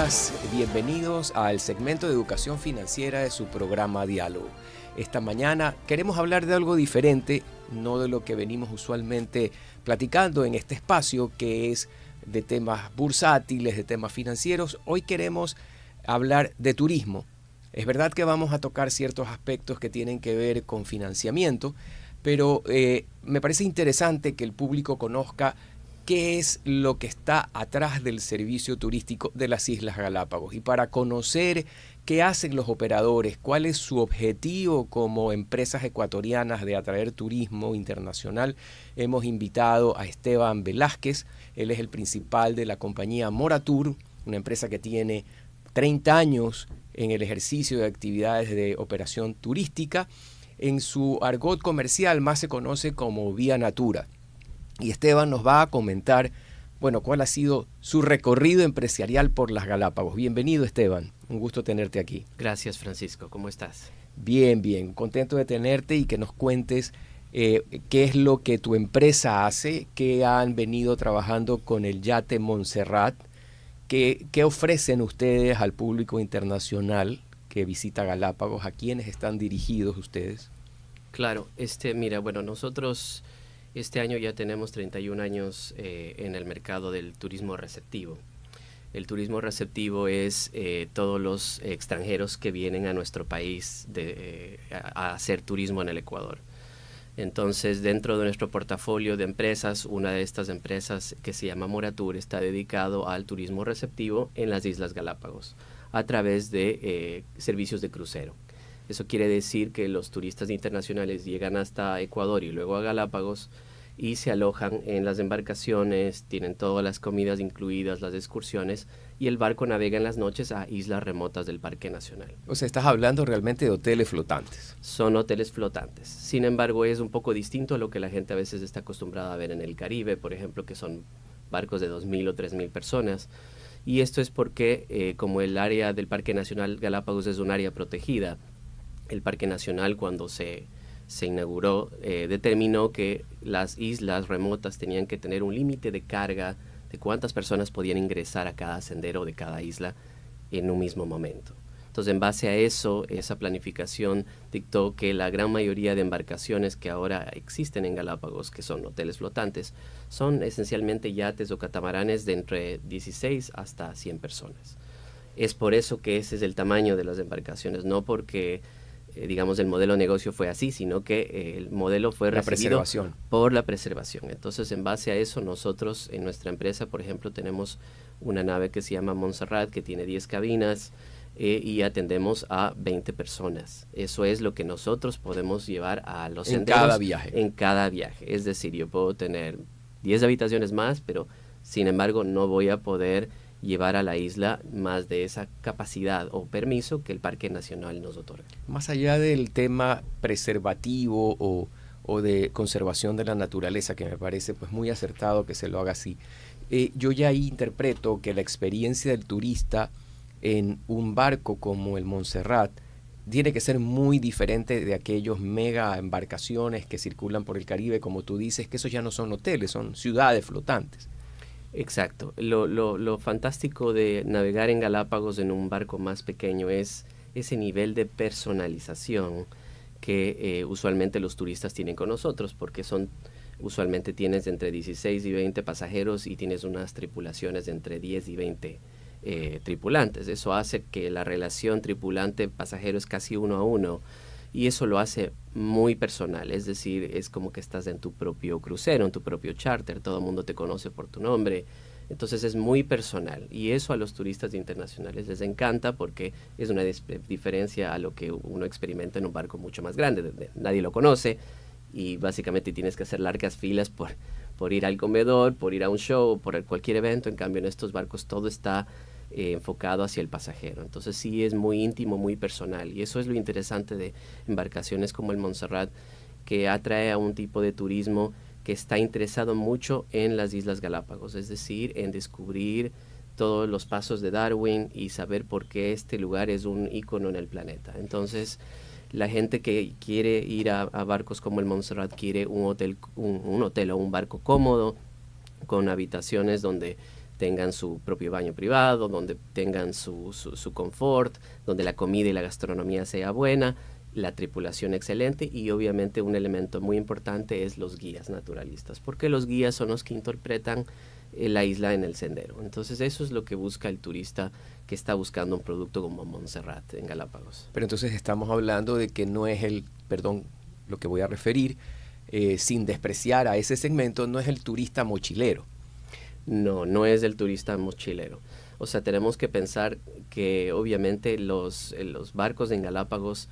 días, bienvenidos al segmento de educación financiera de su programa Diálogo. Esta mañana queremos hablar de algo diferente, no de lo que venimos usualmente platicando en este espacio, que es de temas bursátiles, de temas financieros. Hoy queremos hablar de turismo. Es verdad que vamos a tocar ciertos aspectos que tienen que ver con financiamiento, pero me parece interesante que el público conozca qué es lo que está atrás del servicio turístico de las Islas Galápagos. Y para conocer qué hacen los operadores, cuál es su objetivo como empresas ecuatorianas de atraer turismo internacional, hemos invitado a Esteban Velázquez. Él es el principal de la compañía Moratur, una empresa que tiene 30 años en el ejercicio de actividades de operación turística. En su argot comercial más se conoce como Vía Natura. Y Esteban nos va a comentar, bueno, cuál ha sido su recorrido empresarial por las Galápagos. Bienvenido, Esteban. Un gusto tenerte aquí. Gracias, Francisco. ¿Cómo estás? Bien, bien. Contento de tenerte y que nos cuentes qué es lo que tu empresa hace, qué han venido trabajando con el yate Montserrat, qué ofrecen ustedes al público internacional que visita Galápagos, a quiénes están dirigidos ustedes. Claro, mira, bueno, nosotros este año ya tenemos 31 años en el mercado del turismo receptivo. El turismo receptivo es todos los extranjeros que vienen a nuestro país a hacer turismo en el Ecuador. Entonces, dentro de nuestro portafolio de empresas, una de estas empresas que se llama Moratur está dedicado al turismo receptivo en las Islas Galápagos a través de servicios de crucero. Eso quiere decir que los turistas internacionales llegan hasta Ecuador y luego a Galápagos y se alojan en las embarcaciones, tienen todas las comidas incluidas, las excursiones, y el barco navega en las noches a islas remotas del Parque Nacional. O sea, estás hablando realmente de hoteles flotantes. Son hoteles flotantes. Sin embargo, es un poco distinto a lo que la gente a veces está acostumbrada a ver en el Caribe, por ejemplo, que son barcos de 2.000 o 3.000 personas. Y esto es porque, como el área del Parque Nacional Galápagos es un área protegida, el Parque Nacional, cuando se inauguró, determinó que las islas remotas tenían que tener un límite de carga de cuántas personas podían ingresar a cada sendero de cada isla en un mismo momento. Entonces, en base a eso, esa planificación dictó que la gran mayoría de embarcaciones que ahora existen en Galápagos, que son hoteles flotantes, son esencialmente yates o catamaranes de entre 16 hasta 100 personas. Es por eso que ese es el tamaño de las embarcaciones, no porque digamos, el modelo de negocio fue así, sino que el modelo fue recibido por la preservación. Entonces, en base a eso, nosotros en nuestra empresa, por ejemplo, tenemos una nave que se llama Montserrat, que tiene 10 cabinas y atendemos a 20 personas. Eso es lo que nosotros podemos llevar a los senderos en cada viaje. Es decir, yo puedo tener 10 habitaciones más, pero sin embargo no voy a poder llevar a la isla más de esa capacidad o permiso que el Parque Nacional nos otorga. Más allá del tema preservativo o de conservación de la naturaleza, que me parece pues muy acertado que se lo haga así, yo ya ahí interpreto que la experiencia del turista en un barco como el Montserrat tiene que ser muy diferente de aquellos mega embarcaciones que circulan por el Caribe, como tú dices, que esos ya no son hoteles, son ciudades flotantes. Exacto. Lo fantástico de navegar en Galápagos en un barco más pequeño es ese nivel de personalización que usualmente los turistas tienen con nosotros, porque usualmente tienes entre 16 y 20 pasajeros y tienes unas tripulaciones de entre 10 y 20 tripulantes. Eso hace que la relación tripulante-pasajero es casi 1 a 1. Y eso lo hace muy personal, es decir, es como que estás en tu propio crucero, en tu propio charter, todo el mundo te conoce por tu nombre, entonces es muy personal y eso a los turistas internacionales les encanta porque es una diferencia a lo que uno experimenta en un barco mucho más grande, donde nadie lo conoce y básicamente tienes que hacer largas filas por ir al comedor, por ir a un show, por cualquier evento. En cambio en estos barcos todo está enfocado hacia el pasajero. Entonces sí es muy íntimo, muy personal y eso es lo interesante de embarcaciones como el Montserrat, que atrae a un tipo de turismo que está interesado mucho en las Islas Galápagos, es decir, en descubrir todos los pasos de Darwin y saber por qué este lugar es un ícono en el planeta. Entonces la gente que quiere ir a barcos como el Montserrat quiere un hotel o un barco cómodo, con habitaciones donde tengan su propio baño privado, donde tengan su confort, donde la comida y la gastronomía sea buena, la tripulación excelente y obviamente un elemento muy importante es los guías naturalistas, porque los guías son los que interpretan la isla en el sendero. Entonces eso es lo que busca el turista que está buscando un producto como Montserrat en Galápagos. Pero entonces estamos hablando de que no es lo que voy a referir, sin despreciar a ese segmento, no es el turista mochilero. No, no es el turista mochilero. O sea, tenemos que pensar que obviamente los barcos en Galápagos,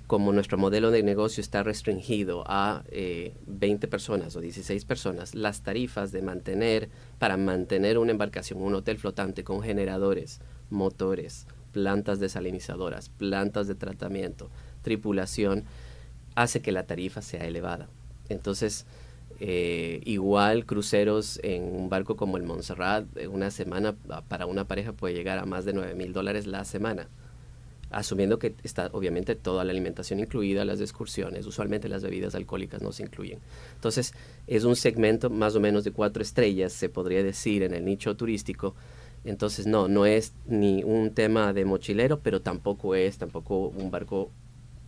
como nuestro modelo de negocio está restringido a 20 personas o 16 personas, las tarifas para mantener una embarcación, un hotel flotante con generadores, motores, plantas desalinizadoras, plantas de tratamiento, tripulación, hace que la tarifa sea elevada. Entonces, igual cruceros en un barco como el Montserrat, una semana para una pareja puede llegar a más de $9,000 la semana, asumiendo que está obviamente toda la alimentación incluida, las excursiones, usualmente las bebidas alcohólicas no se incluyen. Entonces es un segmento más o menos de 4 estrellas, se podría decir, en el nicho turístico. Entonces no es ni un tema de mochilero, pero tampoco un barco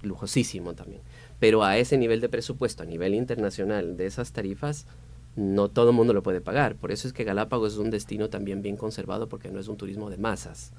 lujosísimo también. Pero a ese nivel de presupuesto, a nivel internacional, de esas tarifas, no todo el mundo lo puede pagar. Por eso es que Galápagos es un destino también bien conservado, porque no es un turismo de masas.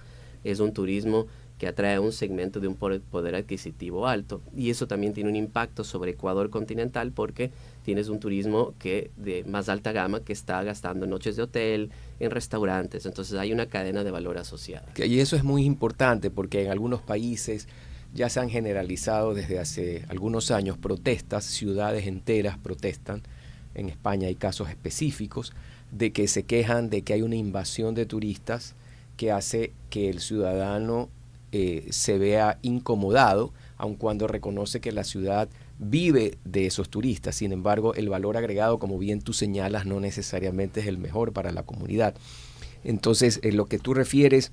Es un turismo que atrae a un segmento de un poder adquisitivo alto. Y eso también tiene un impacto sobre Ecuador continental, porque tienes un turismo de más alta gama que está gastando en noches de hotel, en restaurantes. Entonces hay una cadena de valor asociada. Y eso es muy importante, porque en algunos países ya se han generalizado desde hace algunos años protestas, ciudades enteras protestan. En España hay casos específicos de que se quejan de que hay una invasión de turistas que hace que el ciudadano se vea incomodado, aun cuando reconoce que la ciudad vive de esos turistas. Sin embargo, el valor agregado, como bien tú señalas, no necesariamente es el mejor para la comunidad. Entonces, lo que tú refieres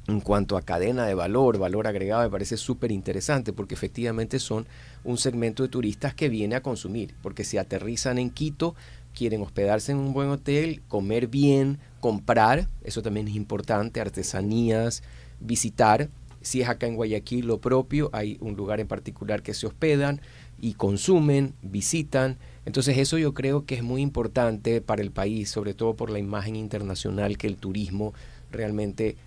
en cuanto a cadena de valor agregado, me parece súper interesante, porque efectivamente son un segmento de turistas que viene a consumir, porque si aterrizan en Quito, quieren hospedarse en un buen hotel, comer bien, comprar, eso también es importante, artesanías, visitar. Si es acá en Guayaquil, lo propio, hay un lugar en particular que se hospedan y consumen, visitan. Entonces eso yo creo que es muy importante para el país, sobre todo por la imagen internacional que el turismo realmente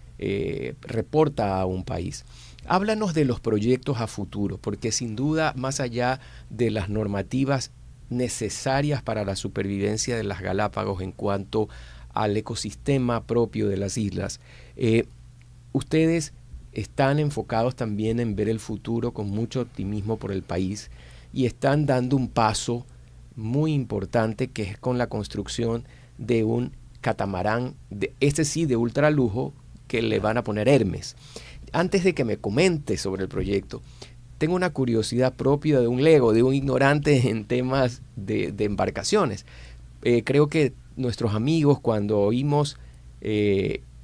reporta a un país. Háblanos de los proyectos a futuro, porque sin duda, más allá de las normativas necesarias para la supervivencia de las Galápagos en cuanto al ecosistema propio de las islas, ustedes están enfocados también en ver el futuro con mucho optimismo por el país y están dando un paso muy importante, que es con la construcción de un catamarán, de ultralujo, que le van a poner Hermes. Antes de que me comentes sobre el proyecto, tengo una curiosidad propia de un lego, de un ignorante en temas de embarcaciones. Creo que nuestros amigos, cuando oímos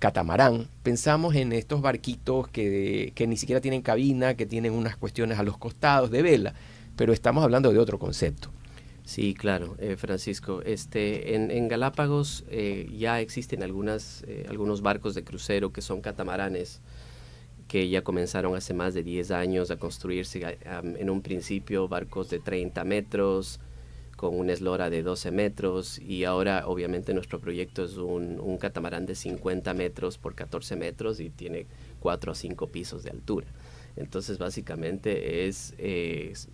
catamarán, pensamos en estos barquitos que ni siquiera tienen cabina, que tienen unas cuestiones a los costados de vela, pero estamos hablando de otro concepto. Sí, claro, Francisco. En Galápagos ya existen algunos barcos de crucero que son catamaranes, que ya comenzaron hace más de 10 años a construirse. En un principio barcos de 30 metros, con una eslora de 12 metros, y ahora obviamente nuestro proyecto es un catamarán de 50 metros por 14 metros y tiene 4 a 5 pisos de altura. Entonces básicamente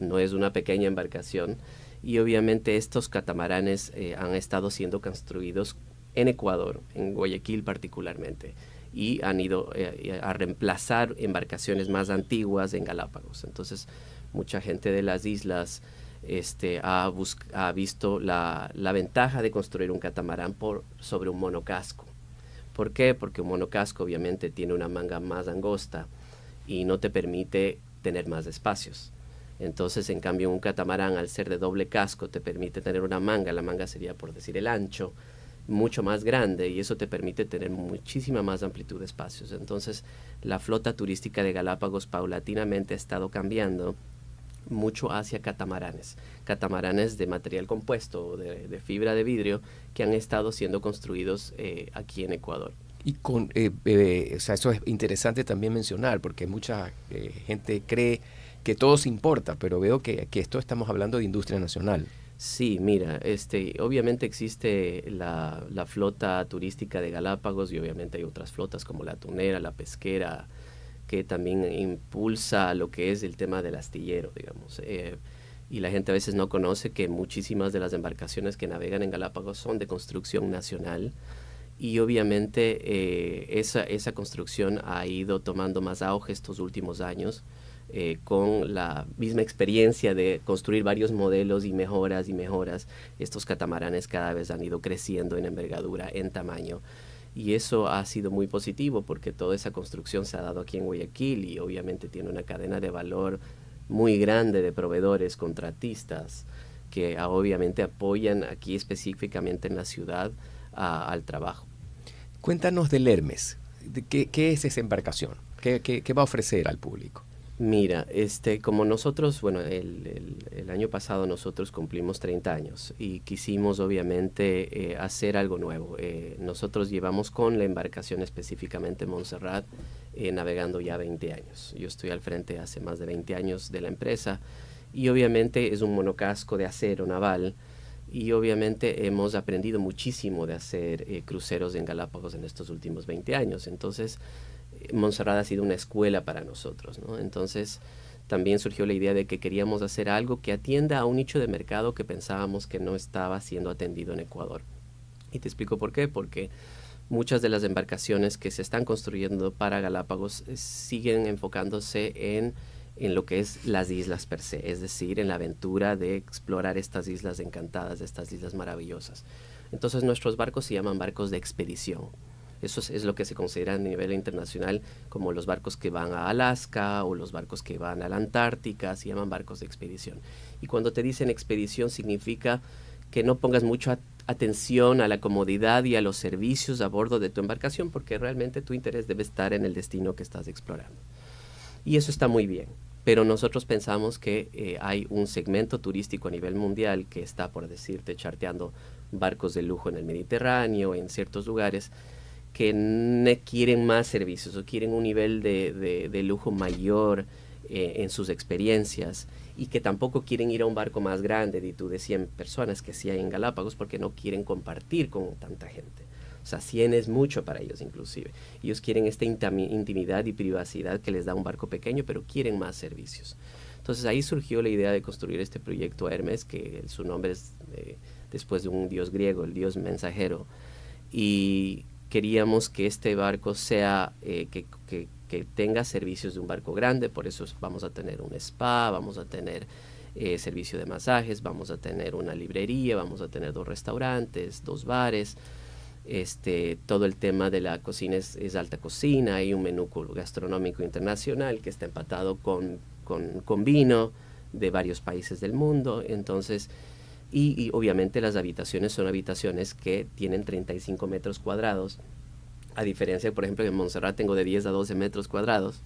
no es una pequeña embarcación. Y obviamente estos catamaranes han estado siendo construidos en Ecuador, en Guayaquil particularmente, y han ido a reemplazar embarcaciones más antiguas en Galápagos. Entonces mucha gente de las islas ha visto la ventaja de construir un catamarán sobre un monocasco. ¿Por qué? Porque un monocasco obviamente tiene una manga más angosta y no te permite tener más espacios. Entonces, en cambio, un catamarán, al ser de doble casco, te permite tener una manga. La manga sería, por decir, el ancho, mucho más grande, y eso te permite tener muchísima más amplitud de espacios. Entonces, la flota turística de Galápagos paulatinamente ha estado cambiando mucho hacia catamaranes de material compuesto, de fibra de vidrio, que han estado siendo construidos aquí en Ecuador. Y o sea, eso es interesante también mencionar, porque mucha gente cree que todo se importa, pero veo que esto estamos hablando de industria nacional. Sí, mira, obviamente existe la flota turística de Galápagos y obviamente hay otras flotas como la tunera, la pesquera, que también impulsa lo que es el tema del astillero, digamos. Y la gente a veces no conoce que muchísimas de las embarcaciones que navegan en Galápagos son de construcción nacional y obviamente esa construcción ha ido tomando más auge estos últimos años. Con la misma experiencia de construir varios modelos y mejoras, estos catamaranes cada vez han ido creciendo en envergadura, en tamaño. Y eso ha sido muy positivo porque toda esa construcción se ha dado aquí en Guayaquil y obviamente tiene una cadena de valor muy grande de proveedores, contratistas, que obviamente apoyan aquí específicamente en la ciudad al trabajo. Cuéntanos del Hermes. ¿Qué es esa embarcación? ¿Qué va a ofrecer al público? Mira, como nosotros, bueno, el año pasado nosotros cumplimos 30 años y quisimos obviamente hacer algo nuevo. Nosotros llevamos con la embarcación específicamente Montserrat navegando ya 20 años. Yo estoy al frente hace más de 20 años de la empresa y obviamente es un monocasco de acero naval y obviamente hemos aprendido muchísimo de hacer cruceros en Galápagos en estos últimos 20 años. Entonces, Montserrat ha sido una escuela para nosotros, ¿no? Entonces también surgió la idea de que queríamos hacer algo que atienda a un nicho de mercado que pensábamos que no estaba siendo atendido en Ecuador. Y te explico por qué, porque muchas de las embarcaciones que se están construyendo para Galápagos siguen enfocándose en lo que es las islas per se, es decir, en la aventura de explorar estas islas encantadas, estas islas maravillosas. Entonces nuestros barcos se llaman barcos de expedición. Eso es lo que se considera a nivel internacional como los barcos que van a Alaska o los barcos que van a la Antártica, se llaman barcos de expedición. Y cuando te dicen expedición significa que no pongas mucha atención a la comodidad y a los servicios a bordo de tu embarcación porque realmente tu interés debe estar en el destino que estás explorando. Y eso está muy bien, pero nosotros pensamos que hay un segmento turístico a nivel mundial que está, por decirte, charteando barcos de lujo en el Mediterráneo, en ciertos lugares, que quieren más servicios o quieren un nivel de lujo mayor en sus experiencias y que tampoco quieren ir a un barco más grande de 100 personas que sí hay en Galápagos porque no quieren compartir con tanta gente. O sea, 100 es mucho para ellos inclusive. Ellos quieren esta intimidad y privacidad que les da un barco pequeño, pero quieren más servicios. Entonces ahí surgió la idea de construir este proyecto Hermes, que su nombre es después de un dios griego, el dios mensajero. Y queríamos que este barco sea, que tenga servicios de un barco grande, por eso vamos a tener un spa, vamos a tener servicio de masajes, vamos a tener una librería, vamos a tener 2 restaurantes, 2 bares, todo el tema de la cocina es alta cocina, hay un menú gastronómico internacional que está empatado con vino de varios países del mundo, entonces... Y obviamente las habitaciones son habitaciones que tienen 35 metros cuadrados, a diferencia, por ejemplo, en Montserrat tengo de 10 a 12 metros cuadrados,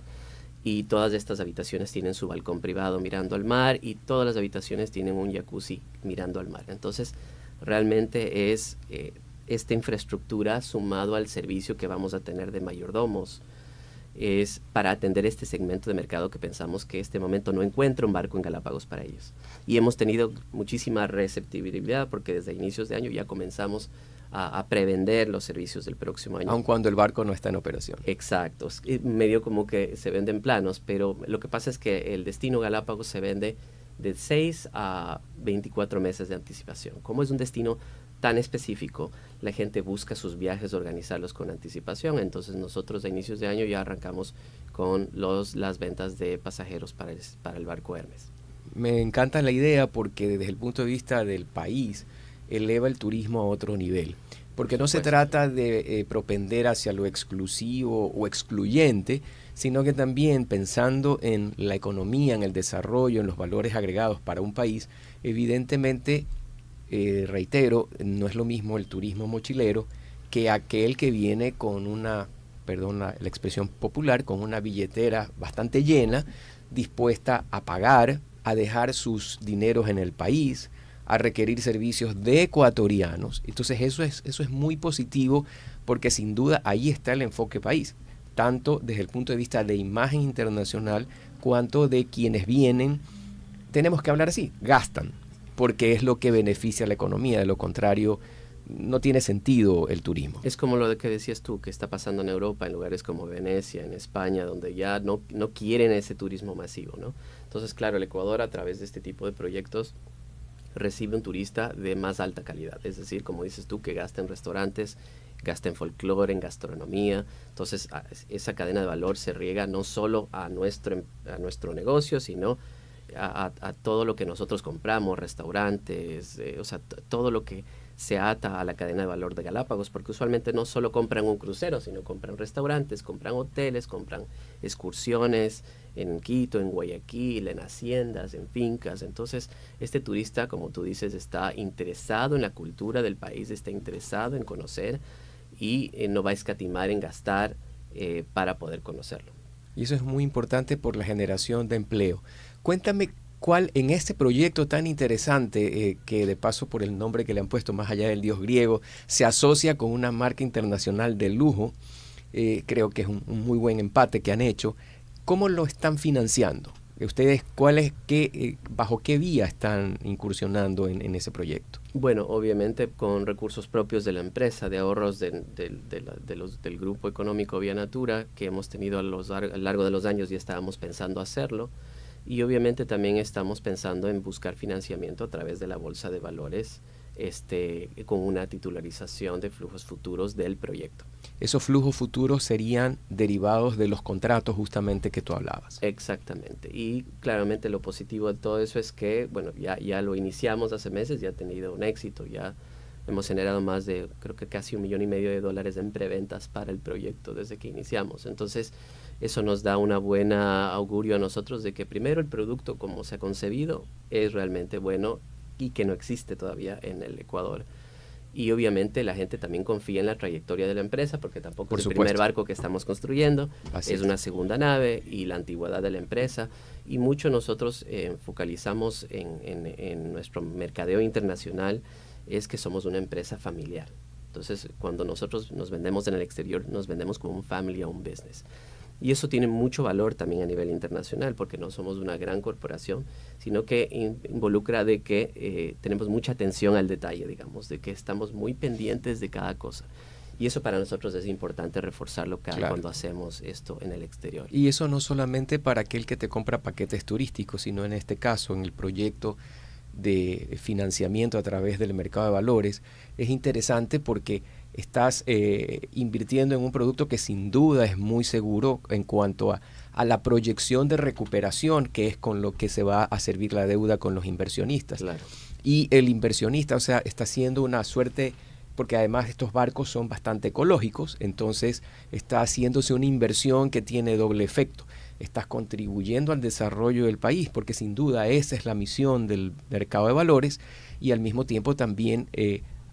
y todas estas habitaciones tienen su balcón privado mirando al mar, y todas las habitaciones tienen un jacuzzi mirando al mar. Entonces, realmente es esta infraestructura sumado al servicio que vamos a tener de mayordomos, es para atender este segmento de mercado que pensamos que este momento no encuentra un barco en Galápagos para ellos. Y hemos tenido muchísima receptibilidad porque desde inicios de año ya comenzamos a prevender los servicios del próximo año. Aun cuando el barco no está en operación. Exacto, medio como que se venden planos, pero lo que pasa es que el destino Galápagos se vende de 6 a 24 meses de anticipación. Como es un destino tan específico, la gente busca sus viajes organizarlos con anticipación, entonces nosotros a inicios de año ya arrancamos con las ventas de pasajeros para el barco Hermes. Me encanta la idea porque desde el punto de vista del país eleva el turismo a otro nivel, porque no se trata de propender hacia lo exclusivo o excluyente, sino que también pensando en la economía, en el desarrollo, en los valores agregados para un país, evidentemente reitero, no es lo mismo el turismo mochilero que aquel que viene con una, perdón la expresión popular, con una billetera bastante llena, dispuesta a pagar, a dejar sus dineros en el país, a requerir servicios de ecuatorianos. Entonces eso es muy positivo porque sin duda ahí está el enfoque país, tanto desde el punto de vista de imagen internacional cuanto de quienes vienen. Tenemos que hablar así, gastan, porque es lo que beneficia a la economía, de lo contrario no tiene sentido el turismo. Es como lo que decías tú, que está pasando en Europa, en lugares como Venecia, en España, donde ya no quieren ese turismo masivo, ¿no? Entonces, claro, el Ecuador a través de este tipo de proyectos recibe un turista de más alta calidad, es decir, como dices tú, que gasta en restaurantes, gasta en folclore, en gastronomía. Entonces esa cadena de valor se riega no solo a nuestro negocio, sino a todo lo que nosotros compramos, restaurantes, o sea, todo lo que se ata a la cadena de valor de Galápagos, porque usualmente no solo compran un crucero, sino compran restaurantes, compran hoteles, compran excursiones en Quito, en Guayaquil, en haciendas, en fincas. Entonces, este turista, como tú dices, está interesado en la cultura del país, está interesado en conocer y no va a escatimar en gastar para poder conocerlo. Y eso es muy importante por la generación de empleo. Cuéntame cuál en este proyecto tan interesante, que de paso por el nombre que le han puesto más allá del dios griego, se asocia con una marca internacional de lujo, creo que es un muy buen empate que han hecho. ¿Cómo lo están financiando? ¿Ustedes bajo qué vía están incursionando en ese proyecto? Bueno, obviamente con recursos propios de la empresa, de ahorros del Grupo Económico Vía Natura, que hemos tenido a lo largo de los años y estábamos pensando hacerlo. Y obviamente también estamos pensando en buscar financiamiento a través de la Bolsa de Valores, con una titularización de flujos futuros del proyecto. Esos flujos futuros serían derivados de los contratos justamente que tú hablabas. Exactamente. Y claramente lo positivo de todo eso es que, bueno, ya lo iniciamos hace meses, ya ha tenido un éxito, ya hemos generado más de, creo que casi $1,5 millones en preventas para el proyecto desde que iniciamos. Entonces, eso nos da una buena augurio a nosotros de que primero el producto como se ha concebido es realmente bueno y que no existe todavía en el Ecuador. Y obviamente la gente también confía en la trayectoria de la empresa, porque tampoco es el primer barco que estamos construyendo, es una segunda nave y la antigüedad de la empresa. Y mucho nosotros focalizamos en nuestro mercadeo internacional, es que somos una empresa familiar. Entonces, cuando nosotros nos vendemos en el exterior, nos vendemos como un family owned business. Y eso tiene mucho valor también a nivel internacional, porque no somos una gran corporación, sino que involucra de que tenemos mucha atención al detalle, digamos, de que estamos muy pendientes de cada cosa. Y eso para nosotros es importante reforzarlo cuando hacemos esto en el exterior. Y eso no solamente para aquel que te compra paquetes turísticos, sino en este caso, en el proyecto de financiamiento a través del mercado de valores, es interesante porque estás invirtiendo en un producto que sin duda es muy seguro en cuanto a la proyección de recuperación, que es con lo que se va a servir la deuda con los inversionistas. Claro. Y el inversionista, o sea, está haciendo una suerte, porque además estos barcos son bastante ecológicos, entonces está haciéndose una inversión que tiene doble efecto. Estás contribuyendo al desarrollo del país, porque sin duda esa es la misión del mercado de valores, y al mismo tiempo también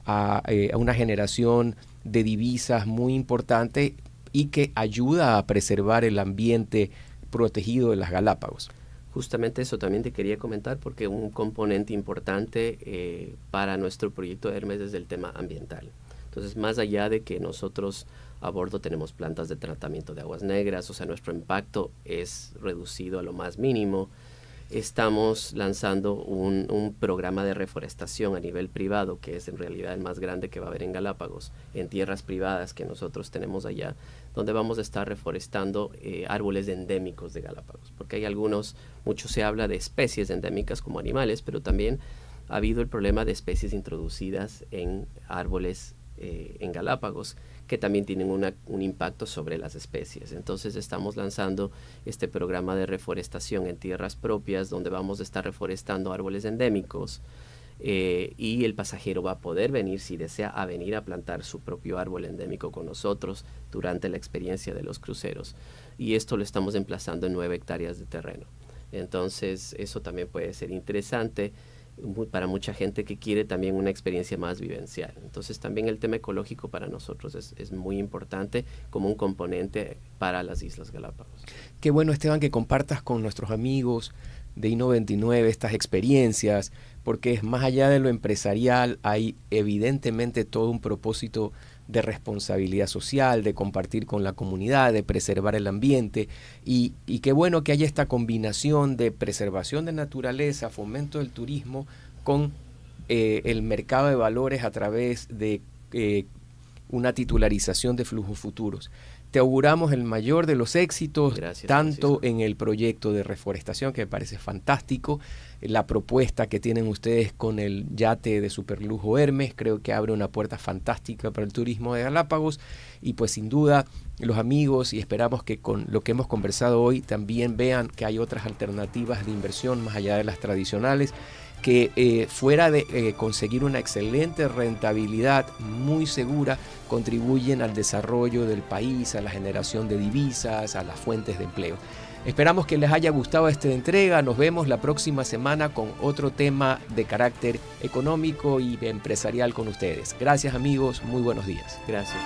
a una generación de divisas muy importante y que ayuda a preservar el ambiente protegido de las Galápagos. Justamente eso también te quería comentar, porque un componente importante para nuestro proyecto de Hermes es el tema ambiental. Entonces, más allá de que nosotros a bordo tenemos plantas de tratamiento de aguas negras, o sea, nuestro impacto es reducido a lo más mínimo, estamos lanzando un programa de reforestación a nivel privado, que es en realidad el más grande que va a haber en Galápagos, en tierras privadas que nosotros tenemos allá, donde vamos a estar reforestando árboles endémicos de Galápagos, porque hay mucho se habla de especies endémicas como animales, pero también ha habido el problema de especies introducidas en árboles en Galápagos, que también tienen un impacto sobre las especies. Entonces estamos lanzando este programa de reforestación en tierras propias, donde vamos a estar reforestando árboles endémicos, y el pasajero va a poder venir, si desea, a venir a plantar su propio árbol endémico con nosotros durante la experiencia de los cruceros. Y esto lo estamos emplazando en 9 hectáreas de terreno. Entonces eso también puede ser interesante. para mucha gente que quiere también una experiencia más vivencial. Entonces también el tema ecológico para nosotros es muy importante como un componente para las Islas Galápagos. Qué bueno, Esteban, que compartas con nuestros amigos de I-99 estas experiencias, porque es más allá de lo empresarial, hay evidentemente todo un propósito de responsabilidad social, de compartir con la comunidad, de preservar el ambiente y qué bueno que haya esta combinación de preservación de naturaleza, fomento del turismo con el mercado de valores a través de una titularización de flujos futuros. Te auguramos el mayor de los éxitos, gracias, tanto Francisco, en el proyecto de reforestación, que me parece fantástico, la propuesta que tienen ustedes con el yate de superlujo Hermes, creo que abre una puerta fantástica para el turismo de Galápagos, y pues sin duda los amigos, y esperamos que con lo que hemos conversado hoy también vean que hay otras alternativas de inversión más allá de las tradicionales, que fuera de conseguir una excelente rentabilidad muy segura, contribuyen al desarrollo del país, a la generación de divisas, a las fuentes de empleo. Esperamos que les haya gustado esta entrega. Nos vemos la próxima semana con otro tema de carácter económico y empresarial con ustedes. Gracias, amigos. Muy buenos días. gracias.